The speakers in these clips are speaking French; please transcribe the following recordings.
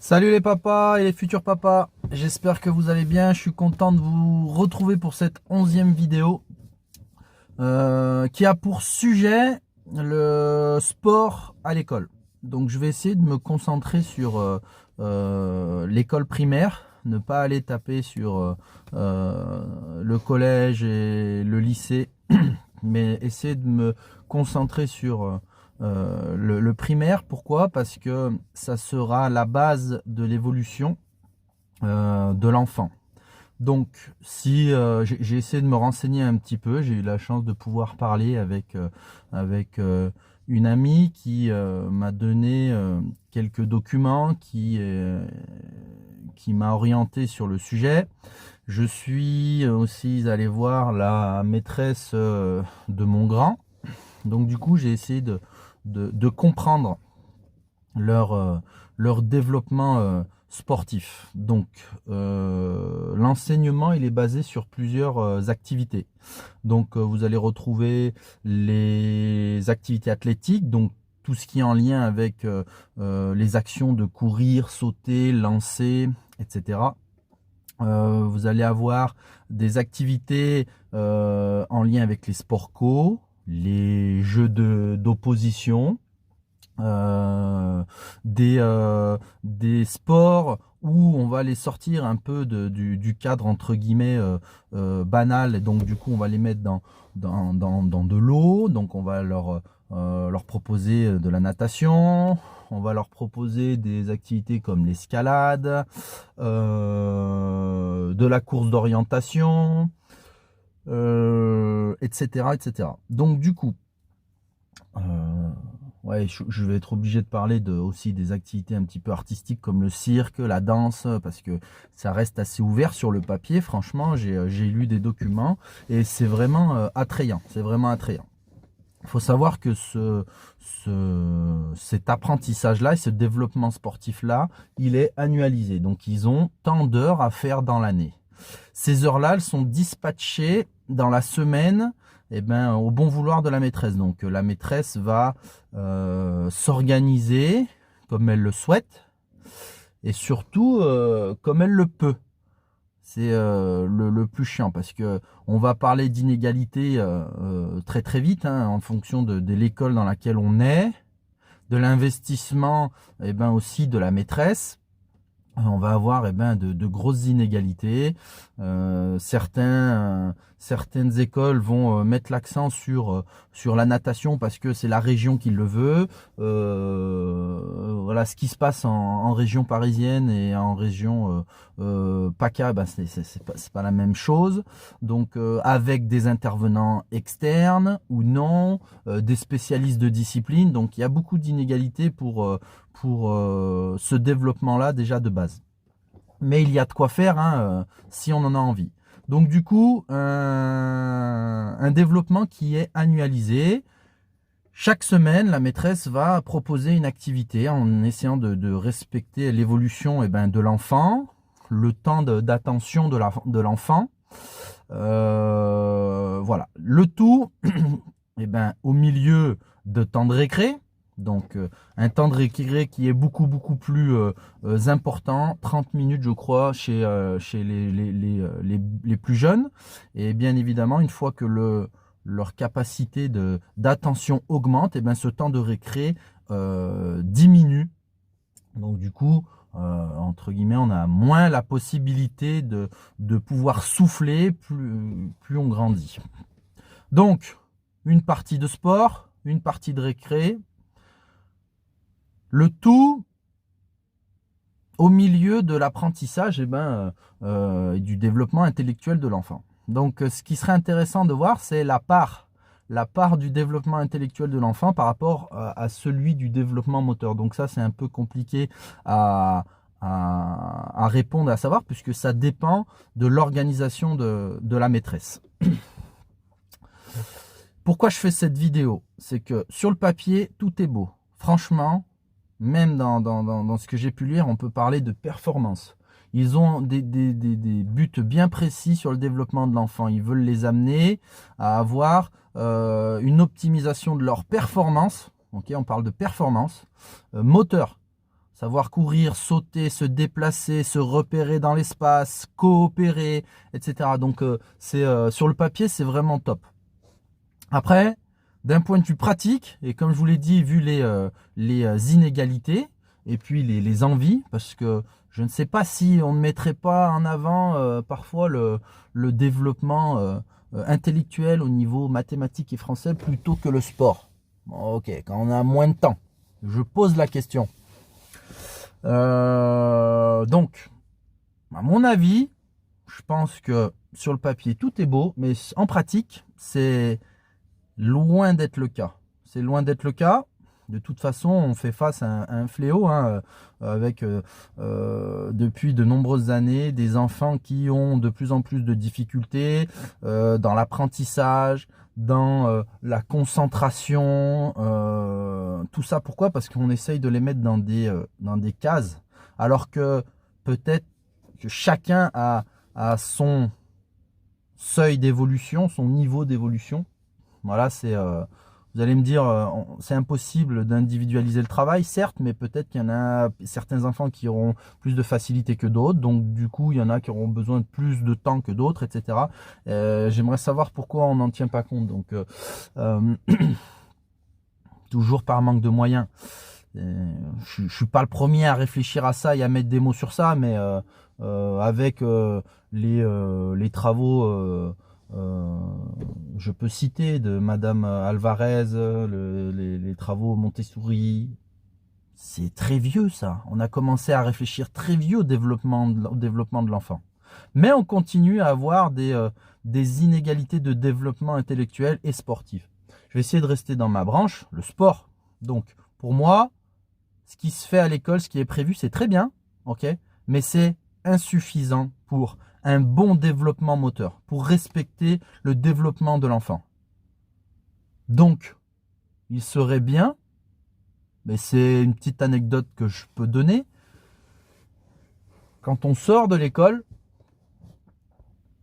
Salut les papas et les futurs papas, j'espère que vous allez bien, je suis content de vous retrouver pour cette 11e vidéo qui a pour sujet le sport à l'école. Donc je vais essayer de me concentrer sur l'école primaire, ne pas aller taper sur le collège et le lycée, mais essayer de me concentrer sur le primaire. Pourquoi? Parce que ça sera la base de l'évolution de l'enfant. Donc, si j'ai essayé de me renseigner un petit peu, j'ai eu la chance de pouvoir parler avec une amie qui m'a donné quelques documents, qui m'a orienté sur le sujet. Je suis aussi allé voir la maîtresse de mon grand. Donc, du coup, j'ai essayé de comprendre leur, euh, leur développement sportif. Donc, l'enseignement, il est basé sur plusieurs activités. Donc, vous allez retrouver les activités athlétiques, donc tout ce qui est en lien avec les actions de courir, sauter, lancer, etc. Vous allez avoir des activités en lien avec les sports co, les jeux d'opposition, euh, des sports où on va les sortir un peu du cadre entre guillemets banal, et donc du coup on va les mettre dans de l'eau, donc on va leur proposer de la natation, on va leur proposer des activités comme l'escalade, de la course d'orientation, etc., etc. Donc du coup, euh, ouais, je vais être obligé de parler aussi des activités un petit peu artistiques comme le cirque, la danse, parce que ça reste assez ouvert sur le papier. Franchement, j'ai lu des documents et c'est vraiment attrayant. C'est vraiment attrayant. Il faut savoir que cet apprentissage-là et ce développement sportif-là, il est annualisé. Donc, ils ont tant d'heures à faire dans l'année. Ces heures-là, elles sont dispatchées dans la semaine, eh ben, au bon vouloir de la maîtresse. Donc, la maîtresse va s'organiser comme elle le souhaite et surtout comme elle le peut. C'est le plus chiant parce que on va parler d'inégalité très très vite hein, en fonction de l'école dans laquelle on est, de l'investissement et ben aussi de la maîtresse. On va avoir eh ben, de grosses inégalités. Certaines écoles vont mettre l'accent sur la natation parce que c'est la région qui le veut. Voilà, ce qui se passe en région parisienne et en région PACA, ben, c'est pas la même chose. Donc avec des intervenants externes ou non, des spécialistes de discipline. Donc il y a beaucoup d'inégalités pour ce développement-là déjà de base. Mais il y a de quoi faire hein, si on en a envie. Donc du coup, un développement qui est annualisé. Chaque semaine, la maîtresse va proposer une activité en essayant de respecter l'évolution de l'enfant, le temps d'attention de l'enfant. Voilà. Le tout au milieu de temps de récré. Donc un temps de récré qui est beaucoup plus important, 30 minutes je crois chez les plus jeunes. Et bien évidemment, une fois que leur capacité d'attention augmente, et bien ce temps de récré diminue. Donc du coup, entre guillemets, on a moins la possibilité de pouvoir souffler plus on grandit. Donc, une partie de sport, une partie de récré, le tout au milieu de l'apprentissage et du développement intellectuel de l'enfant. Donc ce qui serait intéressant de voir, c'est la part du développement intellectuel de l'enfant par rapport à celui du développement moteur. Donc ça, c'est un peu compliqué à répondre, à savoir, puisque ça dépend de l'organisation de la maîtresse. Pourquoi je fais cette vidéo? C'est que sur le papier, tout est beau. Franchement, même dans ce que j'ai pu lire, on peut parler de performance. Ils ont des buts bien précis sur le développement de l'enfant. Ils veulent les amener à avoir une optimisation de leur performance. Ok, on parle de performance moteur. Savoir courir, sauter, se déplacer, se repérer dans l'espace, coopérer, etc. Donc sur le papier, c'est vraiment top. Après, d'un point de vue pratique, et comme je vous l'ai dit, vu les inégalités, et puis les envies, parce que je ne sais pas si on ne mettrait pas en avant parfois le développement intellectuel au niveau mathématique et français plutôt que le sport. Bon, ok, quand on a moins de temps, je pose la question. Donc, à mon avis, je pense que sur le papier, tout est beau, mais en pratique, c'est loin d'être le cas. C'est loin d'être le cas. De toute façon, on fait face à un fléau hein, avec depuis de nombreuses années des enfants qui ont de plus en plus de difficultés dans l'apprentissage, dans la concentration, tout ça. Pourquoi? Parce qu'on essaye de les mettre dans des cases, alors que peut-être que chacun a son seuil d'évolution, son niveau d'évolution. Voilà, vous allez me dire, c'est impossible d'individualiser le travail, certes, mais peut-être qu'il y en a certains enfants qui auront plus de facilité que d'autres, donc du coup, il y en a qui auront besoin de plus de temps que d'autres, etc. J'aimerais savoir pourquoi on n'en tient pas compte. Donc, toujours par manque de moyens. Je suis pas le premier à réfléchir à ça et à mettre des mots sur ça, mais avec les travaux... je peux citer de Madame Alvarez, les travaux Montessori. C'est très vieux ça. On a commencé à réfléchir très vieux au développement de l'enfant. Mais on continue à avoir des inégalités de développement intellectuel et sportif. Je vais essayer de rester dans ma branche, le sport. Donc pour moi, ce qui se fait à l'école, ce qui est prévu, c'est très bien, ok, mais c'est insuffisant pour un bon développement moteur, pour respecter le développement de l'enfant. Donc, il serait bien, mais c'est une petite anecdote que je peux donner, quand on sort de l'école,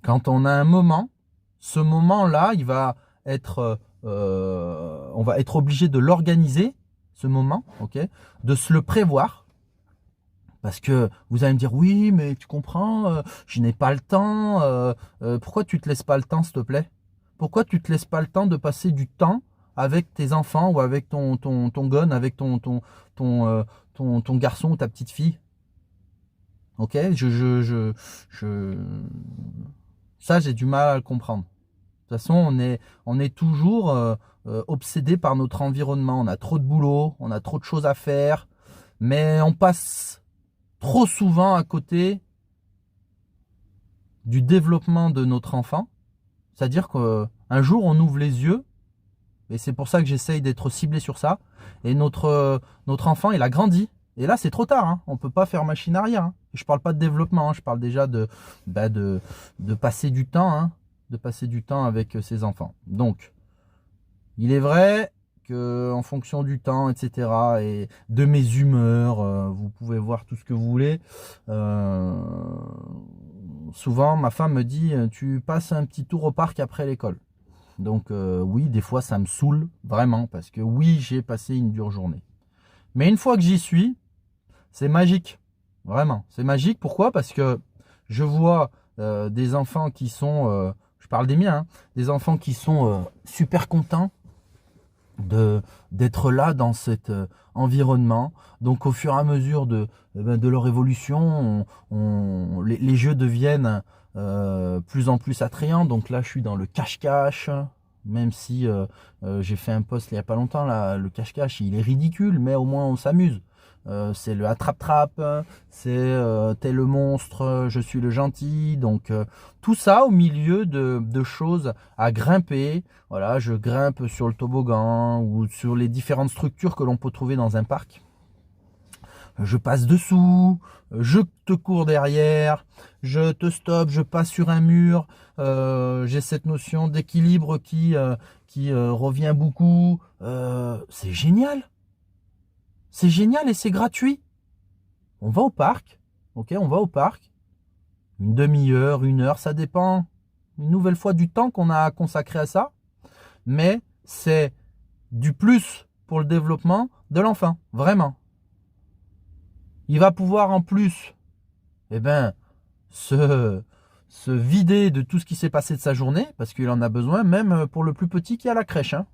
quand on a un moment, ce moment-là, il va être, on va être obligé de l'organiser, ce moment, ok, de se le prévoir. Parce que vous allez me dire, oui, mais tu comprends, je n'ai pas le temps. Pourquoi tu te laisses pas le temps, s'il te plaît? Pourquoi tu te laisses pas le temps de passer du temps avec tes enfants ou avec ton gon, avec ton garçon ou ta petite fille? Ok, ça, j'ai du mal à le comprendre. De toute façon, on est toujours obsédé par notre environnement. On a trop de boulot, on a trop de choses à faire, mais on passe trop souvent à côté du développement de notre enfant. C'est-à-dire qu'un jour, on ouvre les yeux, et c'est pour ça que j'essaye d'être ciblé sur ça, et notre enfant, il a grandi. Et là, c'est trop tard, hein. On ne peut pas faire machine arrière. Hein. Je ne parle pas de développement, hein. Je parle déjà de passer du temps, hein, de passer du temps avec ses enfants. Donc, il est vrai en fonction du temps, etc., et de mes humeurs, vous pouvez voir tout ce que vous voulez. Souvent, ma femme me dit, tu passes un petit tour au parc après l'école. Donc oui, des fois, ça me saoule vraiment, parce que oui, j'ai passé une dure journée. Mais une fois que j'y suis, c'est magique. Vraiment, c'est magique. Pourquoi? Parce que je vois des enfants qui sont, je parle des miens, hein, des enfants qui sont super contents d'être là dans cet environnement. Donc au fur et à mesure de leur évolution, les jeux deviennent plus en plus attrayants. Donc là, je suis dans le cache-cache. Même si j'ai fait un post il n'y a pas longtemps, là, le cache-cache, il est ridicule, mais au moins on s'amuse. C'est le attrape-trappe, c'est t'es le monstre, je suis le gentil. Donc tout ça au milieu de choses à grimper. Voilà, je grimpe sur le toboggan ou sur les différentes structures que l'on peut trouver dans un parc. Je passe dessous, je te cours derrière, je te stoppe, je passe sur un mur. J'ai cette notion d'équilibre qui revient beaucoup. C'est génial. C'est génial et c'est gratuit. On va au parc, ok, on va au parc. Une demi-heure, une heure, ça dépend une nouvelle fois du temps qu'on a consacré à ça. Mais c'est du plus pour le développement de l'enfant, vraiment. Il va pouvoir en plus, eh ben, se vider de tout ce qui s'est passé de sa journée, parce qu'il en a besoin, même pour le plus petit qui est à la crèche. Hein.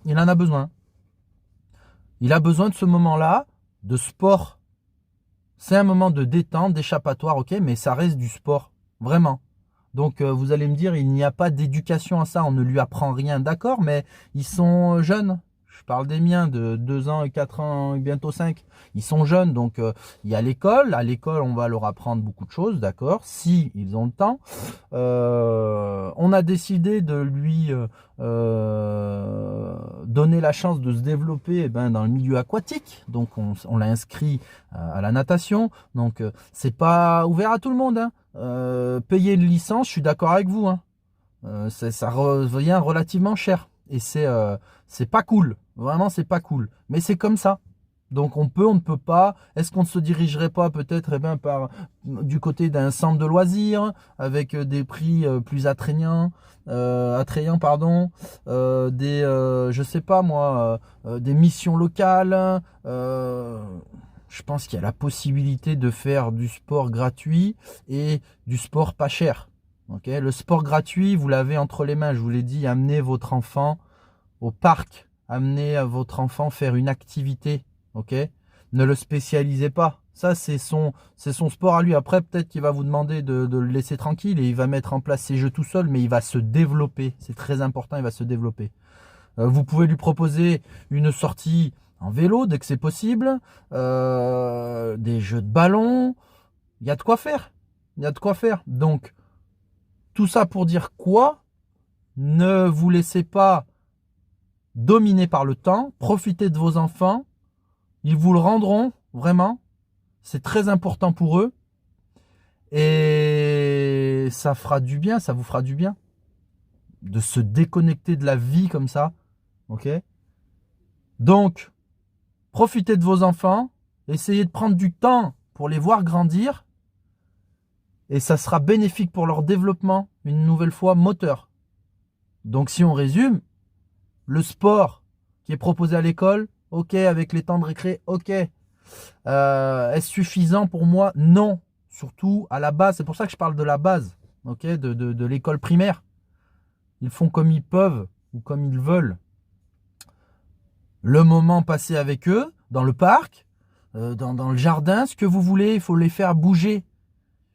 Il en a besoin. Il a besoin de ce moment-là, de sport. C'est un moment de détente, d'échappatoire, ok, mais ça reste du sport, vraiment. Donc vous allez me dire, il n'y a pas d'éducation à ça, on ne lui apprend rien, d'accord, mais ils sont jeunes. Je parle des miens de 2 ans et 4 ans, et bientôt 5. Ils sont jeunes, donc il y a l'école. À l'école, on va leur apprendre beaucoup de choses, d'accord, si ils ont le temps. On a décidé de lui donner la chance de se développer eh ben, dans le milieu aquatique. Donc on l'a inscrit à la natation. Donc c'est pas ouvert à tout le monde. Hein. Payer une licence, je suis d'accord avec vous. Hein. Ça revient relativement cher. Et c'est pas cool. Vraiment, c'est pas cool. Mais c'est comme ça. Donc on ne peut pas. Est-ce qu'on ne se dirigerait pas peut-être eh ben, du côté d'un centre de loisirs avec des prix plus attrayants, pardon, je sais pas moi, des missions locales. Je pense qu'il y a la possibilité de faire du sport gratuit et du sport pas cher. Okay, le sport gratuit, vous l'avez entre les mains. Je vous l'ai dit, amenez votre enfant au parc, amenez votre enfant faire une activité. Ok, ne le spécialisez pas. Ça, c'est son sport à lui. Après, peut-être qu'il va vous demander de le laisser tranquille et il va mettre en place ses jeux tout seul, mais il va se développer. C'est très important, il va se développer. Vous pouvez lui proposer une sortie en vélo dès que c'est possible, des jeux de ballon. Il y a de quoi faire. Il y a de quoi faire. Donc, tout ça pour dire quoi? Ne vous laissez pas dominer par le temps. Profitez de vos enfants. Ils vous le rendront, vraiment. C'est très important pour eux. Et ça fera du bien, ça vous fera du bien. De se déconnecter de la vie comme ça. Ok? Donc, profitez de vos enfants. Essayez de prendre du temps pour les voir grandir. Et ça sera bénéfique pour leur développement, une nouvelle fois, moteur. Donc si on résume, le sport qui est proposé à l'école, ok, avec les temps de récré, ok. Est-ce suffisant pour moi? Non. Surtout à la base, c'est pour ça que je parle de la base, ok, de l'école primaire. Ils font comme ils peuvent ou comme ils veulent. Le moment passé avec eux, dans le parc, dans le jardin, ce que vous voulez, il faut les faire bouger.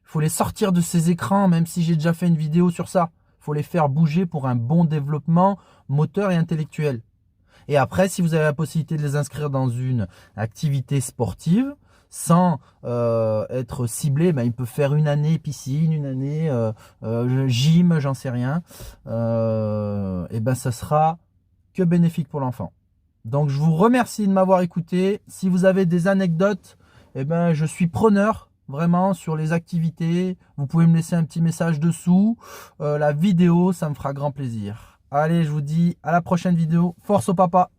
Il faut les sortir de ces écrans, même si j'ai déjà fait une vidéo sur ça. Il faut les faire bouger pour un bon développement moteur et intellectuel. Et après, si vous avez la possibilité de les inscrire dans une activité sportive, sans être ciblé, ben, ils peuvent faire une année piscine, une année gym, j'en sais rien. Et ben, ça sera que bénéfique pour l'enfant. Donc, je vous remercie de m'avoir écouté. Si vous avez des anecdotes, eh ben, je suis preneur. Vraiment sur les activités, vous pouvez me laisser un petit message dessous. La vidéo, ça me fera grand plaisir. Allez, je vous dis à la prochaine vidéo. Force au papa!